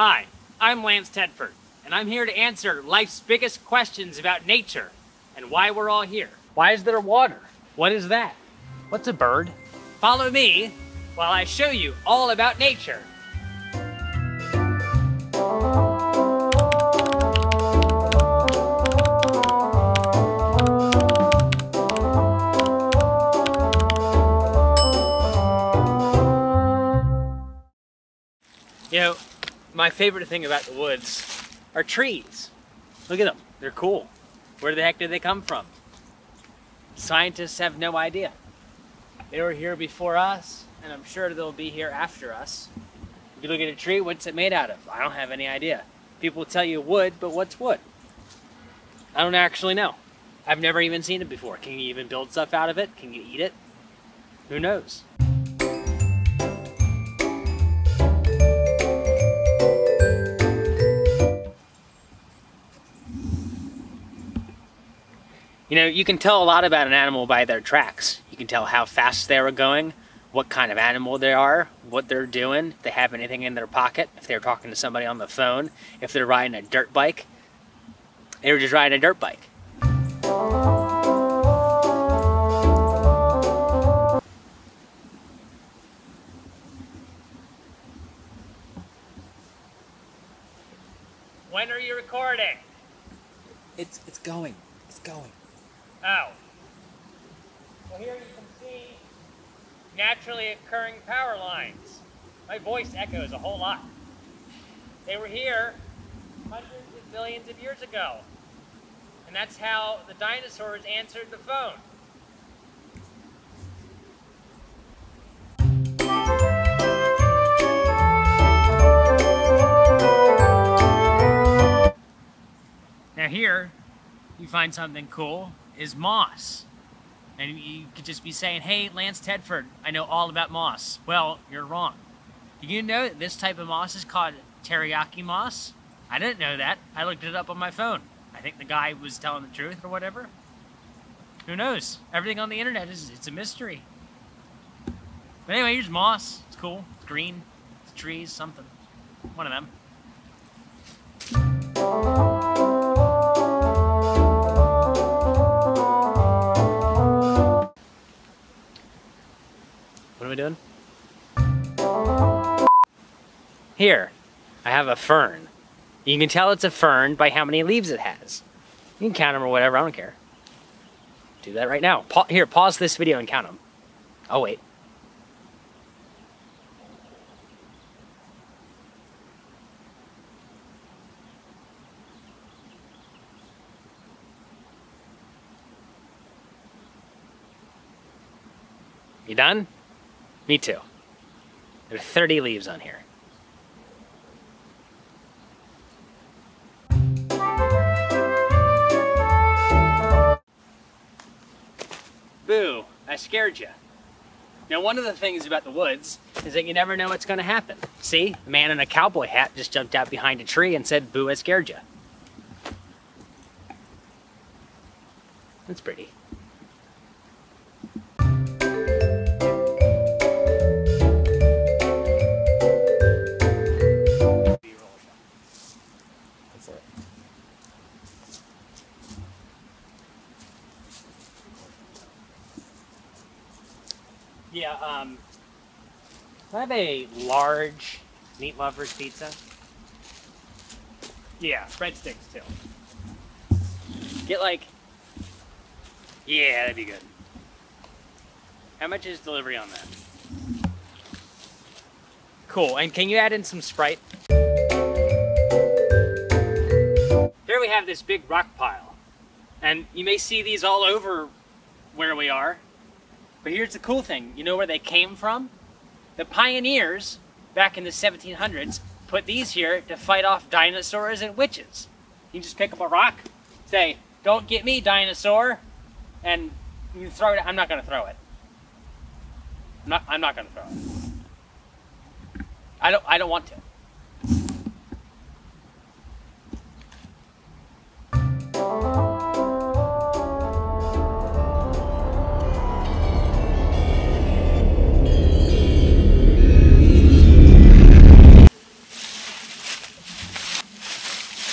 Hi, I'm Lance Tedford, and I'm here to answer life's biggest questions about nature and why we're all here. Why is there water? What is that? What's a bird? Follow me while I show you all about nature. You know, my favorite thing about the woods are trees. Look at them, they're cool. Where the heck did they come from? Scientists have no idea. They were here before us, and I'm sure they'll be here after us. If you look at a tree, what's it made out of? I don't have any idea. People tell you wood, but what's wood? I don't actually know. I've never even seen it before. Can you even build stuff out of it? Can you eat it? Who knows? You know, you can tell a lot about an animal by their tracks. You can tell how fast they were going, what kind of animal they are, what they're doing, if they have anything in their pocket, if they're talking to somebody on the phone, if they're riding a dirt bike. They were just riding a dirt bike. When are you recording? It's going. It's going. Oh. Well, here you can see naturally occurring power lines. My voice echoes a whole lot. They were here hundreds of billions of years ago. And that's how the dinosaurs answered the phone. Now here, you find something cool, is moss. And you could just be saying, hey, Lance Tedford, I know all about moss. Well, you're wrong. Did you know that this type of moss is called teriyaki moss? I didn't know that. I looked it up on my phone. I think the guy was telling the truth or whatever. Who knows? Everything on the internet it's a mystery. But anyway, here's moss. It's cool. It's green. It's trees, something. One of them. What are we doing? Here, I have a fern. You can tell it's a fern by how many leaves it has. You can count them or whatever, I don't care. Do that right now. Here, pause this video and count them. Oh, wait. You done? Me too. There are 30 leaves on here. Boo, I scared you. Now, one of the things about the woods is that you never know what's going to happen. See, a man in a cowboy hat just jumped out behind a tree and said, boo, I scared you. That's pretty. Yeah, can I have a large meat lovers pizza? Yeah, breadsticks too. Get like, yeah, that'd be good. How much is delivery on that? Cool, and can you add in some Sprite? Here we have this big rock pile. And you may see these all over where we are. But here's the cool thing. You know where they came from? The pioneers, back in the 1700s, put these here to fight off dinosaurs and witches. You just pick up a rock, say, don't get me, dinosaur, and you throw it. I'm not going to throw it. I'm not going to throw it. I don't want to.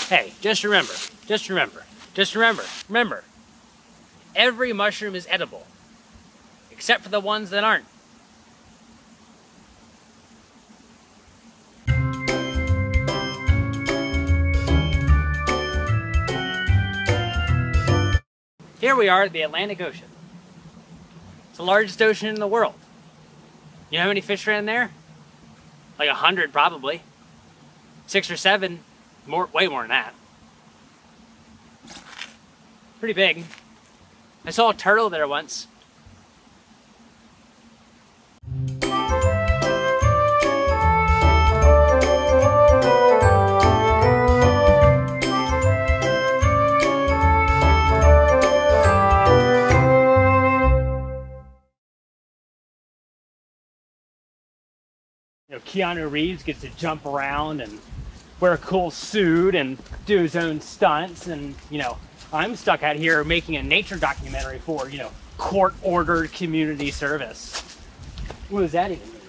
Hey, just remember, every mushroom is edible, except for the ones that aren't. Here we are at the Atlantic Ocean. It's the largest ocean in the world. You know how many fish are in there? Like 100 probably. 6 or 7, way more than that. Pretty big. I saw a turtle there once. You know, Keanu Reeves gets to jump around and wear a cool suit and do his own stunts, and you know, I'm stuck out here making a nature documentary for, you know, court-ordered community service. What does that even mean?